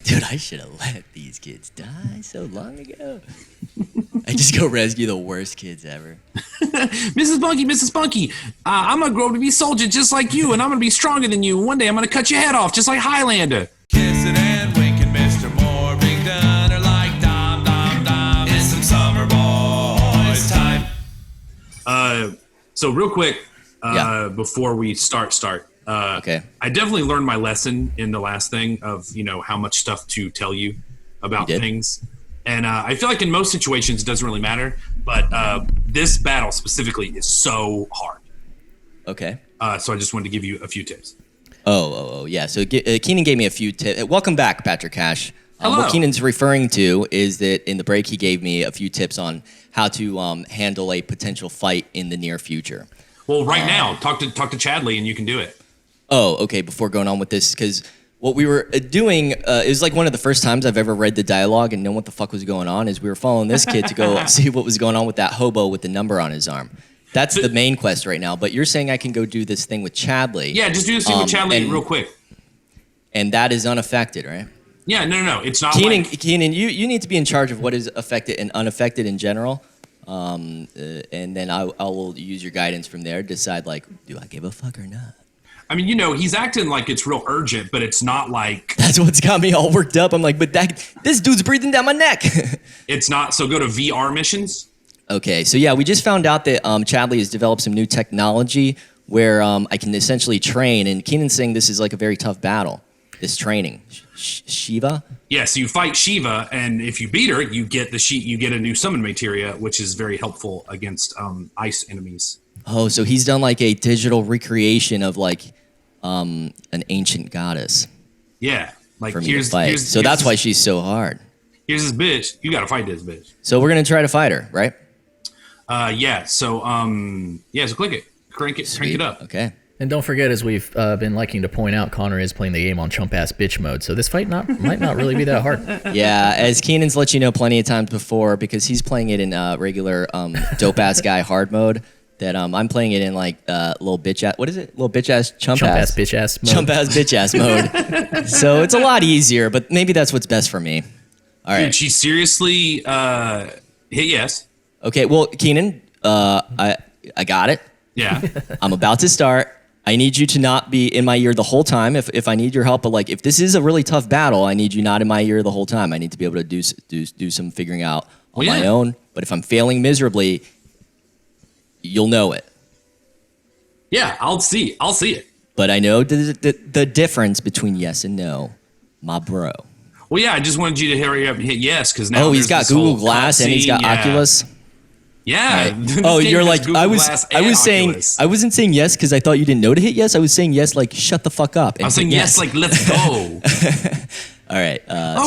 Dude, I should have let these kids die so long ago. I just go rescue the worst kids ever. Mrs. Spunky, I'm going to grow up to be a soldier just like you, and I'm going to be stronger than you. One day I'm going to cut your head off just like Highlander. Kiss it and wink and Mr. Morvington are like dom, dom, dom. It's some Summerboys time. So real quick, before we start, okay. I definitely learned my lesson in the last thing of, how much stuff to tell you about things. And I feel like in most situations it doesn't really matter, but this battle specifically is so hard. Okay. So I just wanted to give you a few tips. Oh, yeah. So Keenan gave me a few tips. Welcome back, Patrick Cash. Hello. What Keenan's referring to is that in the break he gave me a few tips on how to handle a potential fight in the near future. Well, right now, talk to Chadley and you can do it. Oh, okay. Before going on with this, because what we were doing, it was like one of the first times I've ever read the dialogue and known what the fuck was going on, is we were following this kid to go see what was going on with that hobo with the number on his arm. That's the main quest right now, but you're saying I can go do this thing with Chadley. Yeah, just do this thing with Chadley real quick. And that is unaffected, right? Yeah, no. It's not Keenan, you need to be in charge of what is affected and unaffected in general. And then I will use your guidance from there, decide, do I give a fuck or not? I mean, he's acting like it's real urgent, but it's not like... That's what's got me all worked up. I'm like, but this dude's breathing down my neck. It's not. So go to VR missions. Okay, so yeah, we just found out that Chadley has developed some new technology where I can essentially train, and Keenan's saying this is like a very tough battle, this training. Shiva? Yeah, so you fight Shiva, and if you beat her, you get a new summon materia, which is very helpful against ice enemies. Oh, so he's done like a digital recreation of an ancient goddess. Yeah, like for me to fight. So that's why she's so hard. Here's this bitch. You gotta fight this bitch. So we're gonna try to fight her, right? Yeah. So so click it, crank it up. Okay. And don't forget, as we've been liking to point out, Connor is playing the game on chump-ass bitch mode, so this fight might not really be that hard. Yeah, as Keenan's let you know plenty of times before, because he's playing it in regular dope-ass guy hard mode, that I'm playing it in little bitch-ass, what is it? Little bitch-ass chump-ass bitch-ass mode. Chump-ass bitch-ass mode. So it's a lot easier, but maybe that's what's best for me. All right. Dude, she seriously hit yes. Okay, well, Keenan, I got it. Yeah. I'm about to start. I need you to not be in my ear the whole time if I need your help. But if this is a really tough battle, I need you not in my ear the whole time. I need to be able to do some figuring out on my own. But if I'm failing miserably, you'll know it. Yeah, I'll see it. But I know the difference between yes and no, my bro. Well, yeah, I just wanted you to hurry up and hit yes, because now he's got Google Glass and he's got Oculus. Yeah. Right. Oh, you're like I wasn't saying yes because I thought you didn't know to hit yes. I was saying yes shut the fuck up. I was saying yes let's go. All right.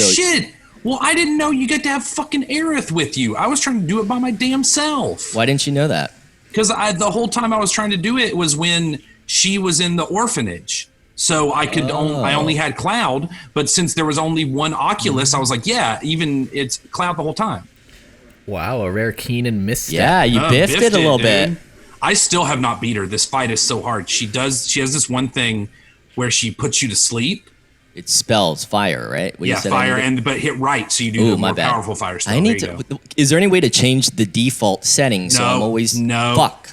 Shit. Well, I didn't know you get to have fucking Aerith with you. I was trying to do it by my damn self. Why didn't you know that? Because the whole time I was trying to do it was when she was in the orphanage. So I could I only had Cloud, but since there was only one Oculus, I was like, even it's Cloud the whole time. Wow, a rare Keenan misstep. Yeah, you biffed it a little bit. I still have not beat her. This fight is so hard. She has this one thing where she puts you to sleep. It spells fire, right? Fire, but hit right, so you do the more powerful fire spell. Is there any way to change the default settings? So I'm always fuck.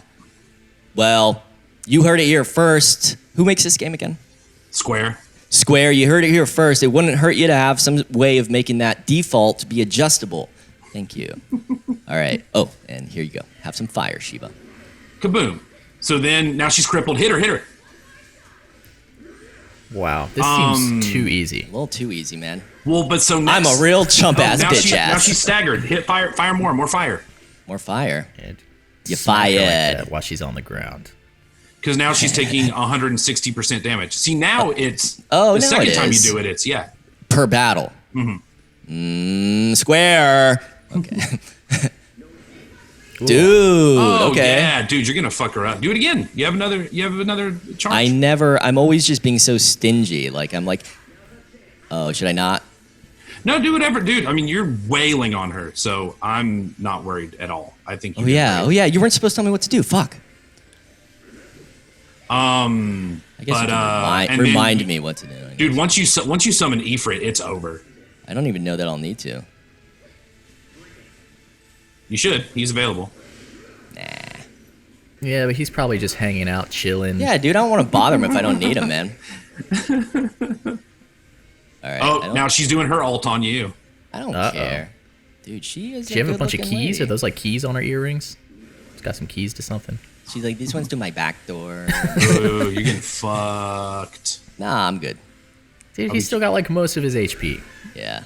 Well, you heard it here first. Who makes this game again? Square, you heard it here first. It wouldn't hurt you to have some way of making that default be adjustable. Thank you. All right. Oh, and here you go. Have some fire, Shiva. Kaboom. So then, now she's crippled. Hit her. Wow, this seems too easy. A little too easy, man. Well, but so next... I'm a real chump-ass bitch-ass. Now she's staggered. Hit fire more fire. More fire. You fired. Like while she's on the ground. Because now she's taking 160% damage. See, now it's the second time you do it, per battle. Mm-hmm. Square. Okay. Dude. Okay. Yeah, dude, you're gonna fuck her up. Do it again. You have another charge. I'm always just being so stingy. I'm like, oh, should I not? No, do whatever, dude. I mean, you're wailing on her, so I'm not worried at all. I think. Oh yeah. You weren't supposed to tell me what to do. Fuck. I guess but, you can and remind then- me what to do. I Dude, guess. once you summon Ifrit, it's over. I don't even know that I'll need to. You should. He's available. Nah. Yeah, but he's probably just hanging out, chilling. Yeah, dude, I don't want to bother him if I don't need him, man. All right. Oh, now she's doing her ult on you. I don't Uh-oh. care. Dude, she is Do you have a bunch of good-looking keys? lady. Are those like keys on her earrings? It's got some keys to something. She's like, these ones to my back door. Ooh, you're getting fucked. Nah, I'm good. Dude, he's still got like most of his HP. Yeah.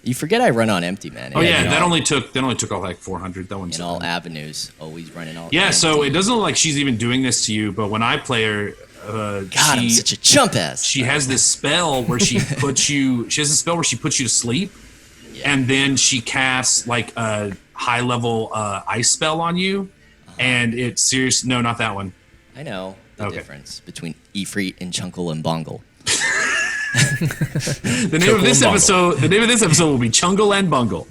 You forget I run on empty, man. Oh yeah, In that all- only took all like 400. That one's in all avenues, always running all. Yeah, so empty. it doesn't look like she's even doing this to you, but when I play her, God, I'm such a chump ass. she has this spell where she puts you. She has a spell where she puts you to sleep, and then she casts like a high level ice spell on you, and it's serious. No, not that one. I know the Okay. difference between Ifrit and Chungle and Bungle. The name of this and episode. The name of this episode will be Chungle and Bungle.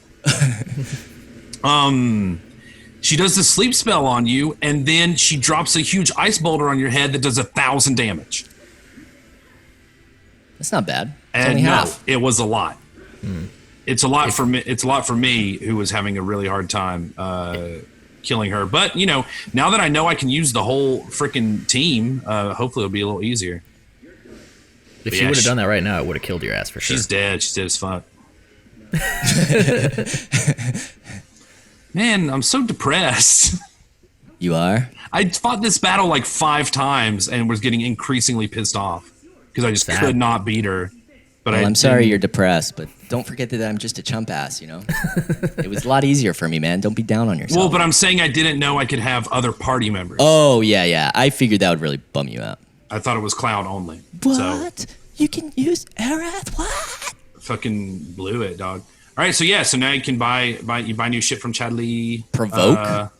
She does the sleep spell on you, and then she drops a huge ice boulder on your head that does 1,000 damage. That's not bad. It's And only no, half. it was a lot. It's a lot for me. It's a lot for me, who was having a really hard time killing her. But you know, now that I know I can use the whole freaking team, hopefully it'll be a little easier. If Yeah, she would have she- done that right now, it would have killed your ass for sure. She's dead. She's dead as fuck. Man, I'm so depressed. You are? I fought this battle like 5 times and was getting increasingly pissed off because I just Sad. could not beat her. But Well, I I'm sorry didn't- you're depressed, but don't forget that I'm just a chump ass, you know? It was a lot easier for me, man. Don't be down on yourself. Well, but I'm saying I didn't know I could have other party members. Oh, yeah. I figured that would really bum you out. I thought it was Cloud only. So What? You can use Aerith? What? fucking blew it, dog. All right, so yeah, so now you can buy new shit from Chad Lee. Provoke?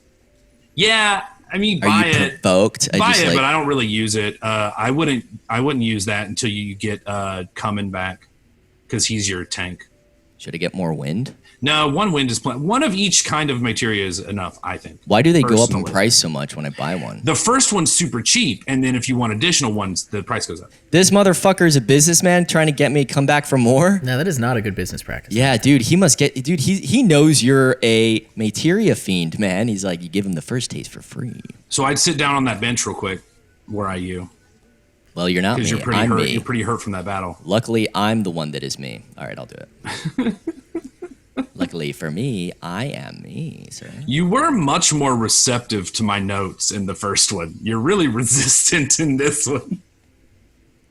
Yeah, I mean, Are buy you it. provoked? Buy it, but I don't really use it. I wouldn't use that until you get Coming back, because he's your tank. Should I get more wind? No, one wind is one of each kind of materia is enough, I think. Why do they go up in Personally. price so much when I buy one? The first one's super cheap, and then if you want additional ones, the price goes up. This motherfucker is a businessman trying to get me to come back for more? No, that is not a good business practice. Yeah, dude, he must get... Dude, he knows you're a materia fiend, man. He's like, you give him the first taste for free. So I'd sit down on that bench real quick. Where are you? Well, you're not me. Because you're pretty I'm hurt. me. You're pretty hurt from that battle. Luckily, I'm the one that is me. All right, I'll do it. Luckily for me, I am me, sir. You were much more receptive to my notes in the first one. You're really resistant in this one.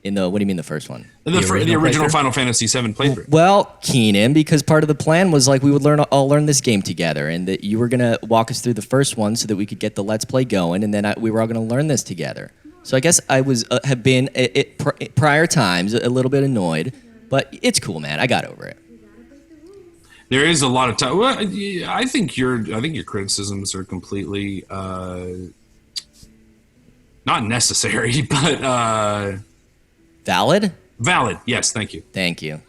In the... What do you mean the first one? The original playthrough? Final Fantasy VII playthrough. Well, Keenan, because part of the plan was like we would all learn this game together, and that you were gonna walk us through the first one so that we could get the Let's Play going, and then we were all gonna learn this together. So I guess I was have been prior times a little bit annoyed, but it's cool, man. I got over it. There is a lot of time. Well, I think your criticisms are completely not necessary, but Valid? valid. Yes, thank you. Thank you.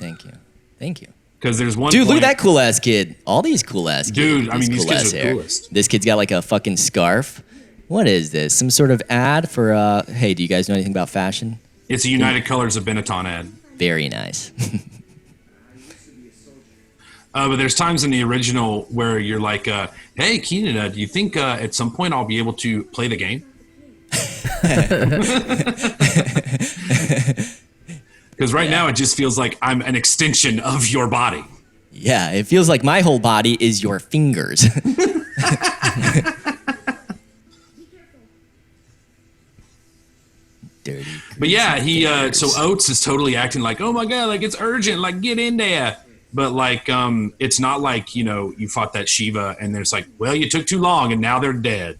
Because there's one. Dude, look at point- that cool ass kid. All these cool ass kids. Dude, with I mean, these kids cool-ass are hair. coolest. This kid's got like a fucking scarf. What is this? Some sort of ad for? Hey, do you guys know anything about fashion? It's a United Colors of Benetton ad. Very nice. But there's times in the original where you're like, "Hey, Keenan, do you think at some point I'll be able to play the game?" Because right now it just feels like I'm an extension of your body. Yeah, it feels like my whole body is your fingers. Dirty. But yeah, he fingers. so Oates is totally acting like, "Oh my god, like it's urgent, like get in there." But like, it's not like, you know, you fought that Shiva and there's like, well, you took too long and now they're dead.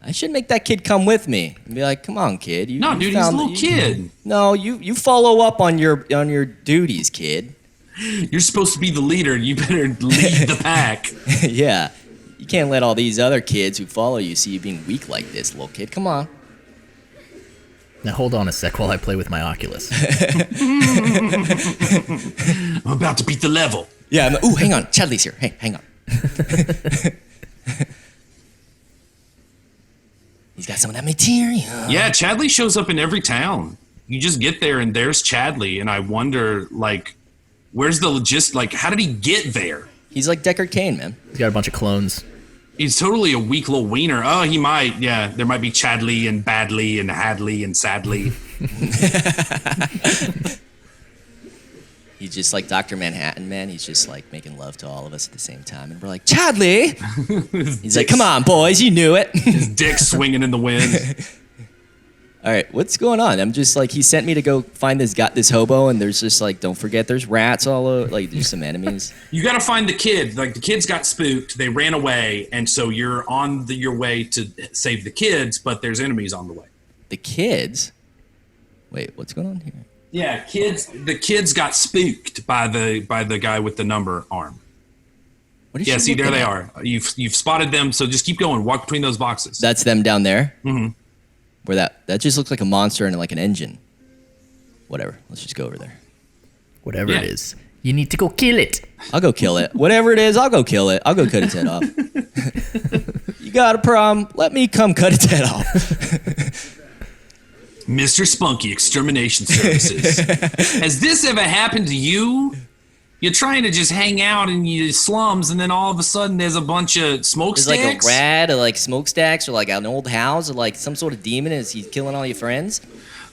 I should make that kid come with me and be like, "Come on, kid." You, No, you dude, he's a found- little kid. No, you follow up on your duties, kid. You're supposed to be the leader. You better lead the pack. Yeah, you can't let all these other kids who follow you see you being weak like this, little kid. Come on. Now hold on a sec while I play with my Oculus. I'm about to beat the level. Yeah. Ooh, hang on. Chadley's here. Hey, hang on. He's got some of that material. Yeah, Chadley shows up in every town. You just get there and there's Chadley, and I wonder, like, where's the how did he get there? He's like Deckard Cain, man. He's got a bunch of clones. He's totally a weak little wiener. Oh, he might. Yeah, there might be Chadley and Badley and Hadley and Sadly. He's just like Dr. Manhattan, man. He's just like making love to all of us at the same time. And we're like, Chadley! He's like, come on, boys, you knew it. His dick swinging in the wind. All right, what's going on? I'm just like, he sent me to go find this hobo, and there's just like, don't forget, there's rats all over. Like, there's some enemies. You got to find the kid. Like, the kids got spooked. They ran away, and so you're on your way to save the kids, but there's enemies on the way. The kids? Wait, what's going on here? Yeah, kids. The kids got spooked by the guy with the number arm. What is Yeah, she see, there looking they at? are. You've spotted them, so just keep going. Walk between those boxes. That's them down there? Mhm. Where that just looks like a monster and like an engine. Whatever, let's just go over there. Whatever Yeah. it is. You need to go kill it. I'll go kill it. Whatever it is, I'll go kill it. I'll go cut its head off. You got a problem? Let me come cut its head off. Mr. Spunky Extermination Services. Has this ever happened to you? You're trying to just hang out in your slums, and then all of a sudden there's a bunch of There's smokestacks? like a rat or like smokestacks or like an old house or like some sort of demon as he's killing all your friends.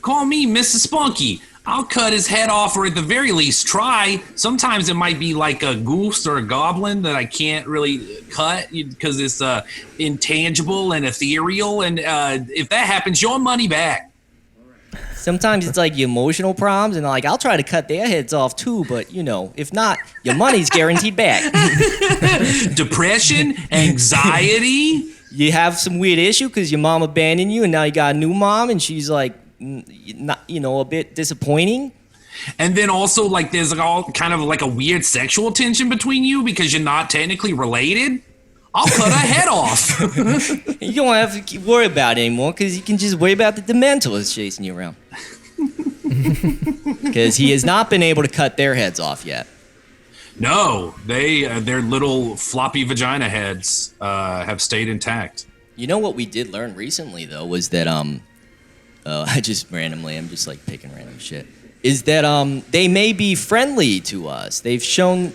Call me Mr. Spunky. I'll cut his head off, or at the very least try. Sometimes it might be like a goose or a goblin that I can't really cut because it's intangible and ethereal, and if that happens, your money back. Sometimes it's like your emotional problems, and like I'll try to cut their heads off too, but you know, if not, your money's guaranteed back. Depression, anxiety. You have some weird issue because your mom abandoned you, and now you got a new mom, and she's like, not, you know, a bit disappointing. And then also, like, there's like all kind of like a weird sexual tension between you because you're not technically related. I'll cut a head off. You don't have to worry about it anymore because you can just worry about the Dementors chasing you around. Because he has not been able to cut their heads off yet. No, their little floppy vagina heads have stayed intact. You know what we did learn recently though was that I'm just like picking random shit. Is that they may be friendly to us. They've shown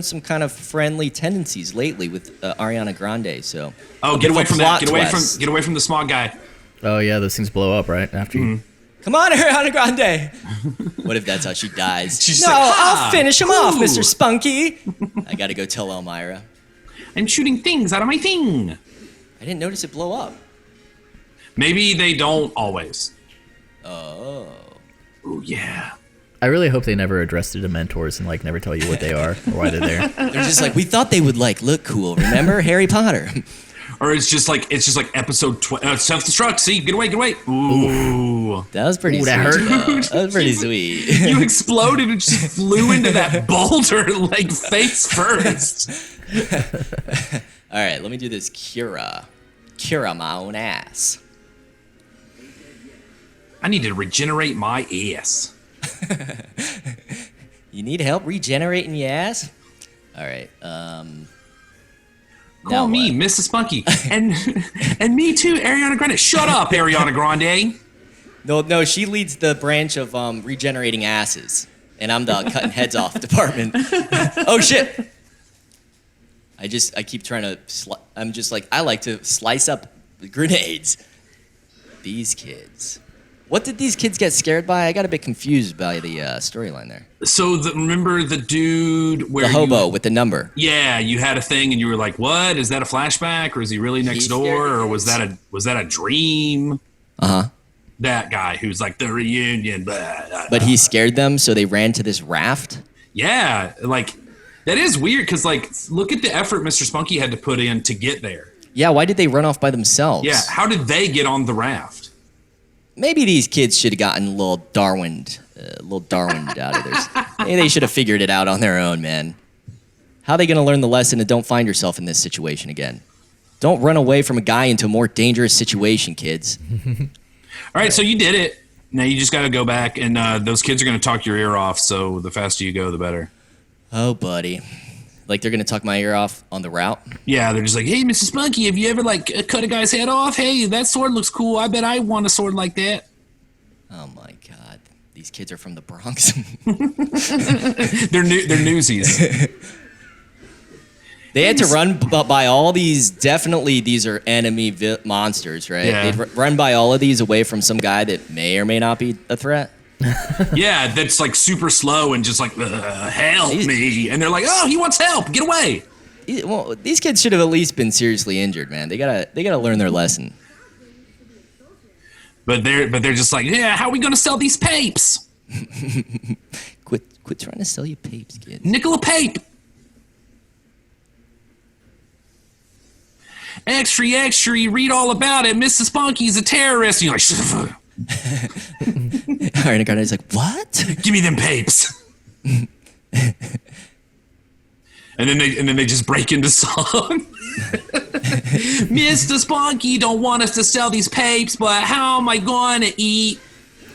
some kind of friendly tendencies lately with Ariana Grande. So Get away from that! twist. Get away from the smog guy. Oh, yeah, those things blow up, right? After you. Come on, Ariana Grande. What if that's how she dies? She's no, like, I'll finish him off, ooh. Mr. Spunky. I gotta go tell Elmira. I'm shooting things out of my thing. I didn't notice it blow up. Maybe they don't always. Oh. Oh yeah. I really hope they never address the Dementors and like never tell you what they are or why they're there. They're just like, we thought they would like look cool. Remember Harry Potter? Or it's just like episode self-destruct. See, get away. Ooh. That was pretty Ooh, sweet. that hurt. though. That was pretty sweet. You exploded and just flew into that boulder like face first. All right, let me do this Cura my own ass. I need to regenerate my ass. You need help regenerating your ass? All right. Call now me what? Mrs. Spunky. and me too, Ariana Grande. Shut up, Ariana Grande. No, she leads the branch of regenerating asses, and I'm the cutting heads off department. Oh shit! I keep trying to. I'm just like I like to slice up grenades. These kids. What did these kids get scared by? I got a bit confused by the storyline there. So remember the dude where The hobo with the number. Yeah, you had a thing and you were like, "What? Is that a flashback, or is he really next scared door, of or was that a dream?" Uh-huh. That guy who's like the reunion, But he scared them, so they ran to this raft. Yeah, like that is weird because like look at the effort Mr. Spunky had to put in to get there. Yeah, why did they run off by themselves? Yeah, how did they get on the raft? Maybe these kids should have gotten a little Darwined out of theirs. Maybe they should have figured it out on their own, man. How are they going to learn the lesson and don't find yourself in this situation again? Don't run away from a guy into a more dangerous situation, kids. All right, so you did it. Now you just got to go back, and those kids are going to talk your ear off. So the faster you go, the better. Oh, buddy. Like they're gonna tuck my ear off on the route. Yeah, they're just like, hey, Mr. Spunky, have you ever like cut a guy's head off? Hey, that sword looks cool. I bet I want a sword like that. Oh my god, these kids are from the Bronx. They're newsies. They had to run by all these. Definitely, these are enemy monsters, right? Yeah. They'd run by all of these away from some guy that may or may not be a threat. Yeah, that's like super slow and just like, help me. And they're like, oh, he wants help. Get away. Well, these kids should have at least been seriously injured, man. They gotta learn their lesson. But they're just like, yeah, how are we gonna sell these papes? Quit trying to sell you papes, kids. Nickel a pape. Extra, read all about it. Mrs. Spunky's a terrorist. And you're like, All right, Garner's like, what? give me them papes. and then they just break into song. Mr. Spunky don't want us to sell these papes, but how am I going to eat?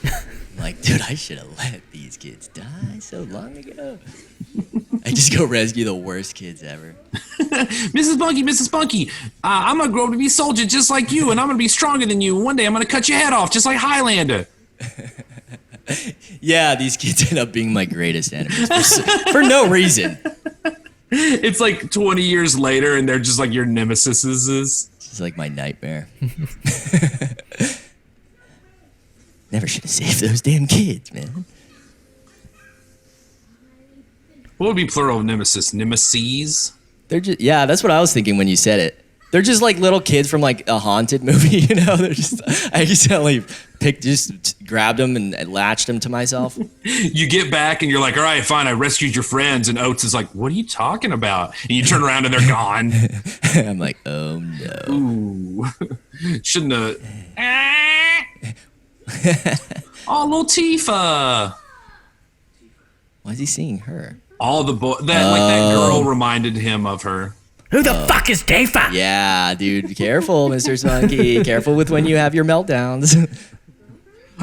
I'm like, dude, I should have let these kids die so long ago. I just go rescue the worst kids ever. Mrs. Spunky, I'm going to grow up to be a soldier just like you, and I'm going to be stronger than you. One day I'm going to cut your head off just like Highlander. Yeah, these kids end up being my greatest enemies for no reason. It's like 20 years later, and they're just like your nemesis. It's like my nightmare. Never should have saved those damn kids, man. What would be plural of nemesis? Nemesis? They're just, yeah, that's what I was thinking when you said it. They're just like little kids from like a haunted movie, you know? They're just, I accidentally grabbed them and latched them to myself. You get back and you're like, all right, fine, I rescued your friends. And Oates is like, what are you talking about? And you turn around and they're gone. I'm like, oh no. Ooh. Shouldn't have. Oh, little Tifa. Why is he seeing her? All the that girl reminded him of her. Who the fuck is Tifa? Yeah, dude, careful, Mr. Spunky. Careful with when you have your meltdowns.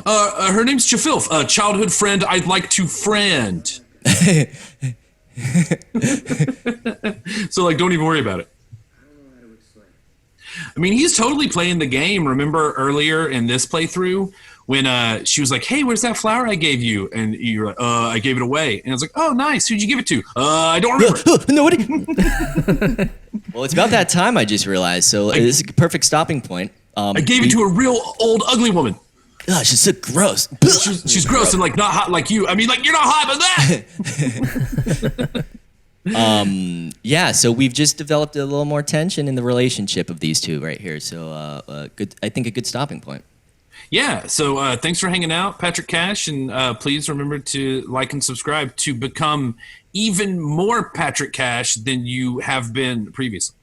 Her name's Chafilf, a childhood friend I'd like to friend. So, like, don't even worry about it. I mean, he's totally playing the game. Remember earlier in this playthrough when she was like, hey, where's that flower I gave you? And you're like, I gave it away. And I was like, oh, nice. Who'd you give it to? I don't remember. Nobody. Well, it's about that time, I just realized. So this is a perfect stopping point. I gave it to a real old, ugly woman. Oh, she's so gross. She's gross and, like, not hot like you. I mean, like, you're not hot, but that. Yeah, so we've just developed a little more tension in the relationship of these two right here. So good. I think a good stopping point. Yeah, so thanks for hanging out, Patrick Cash, and please remember to like and subscribe to become even more Patrick Cash than you have been previously.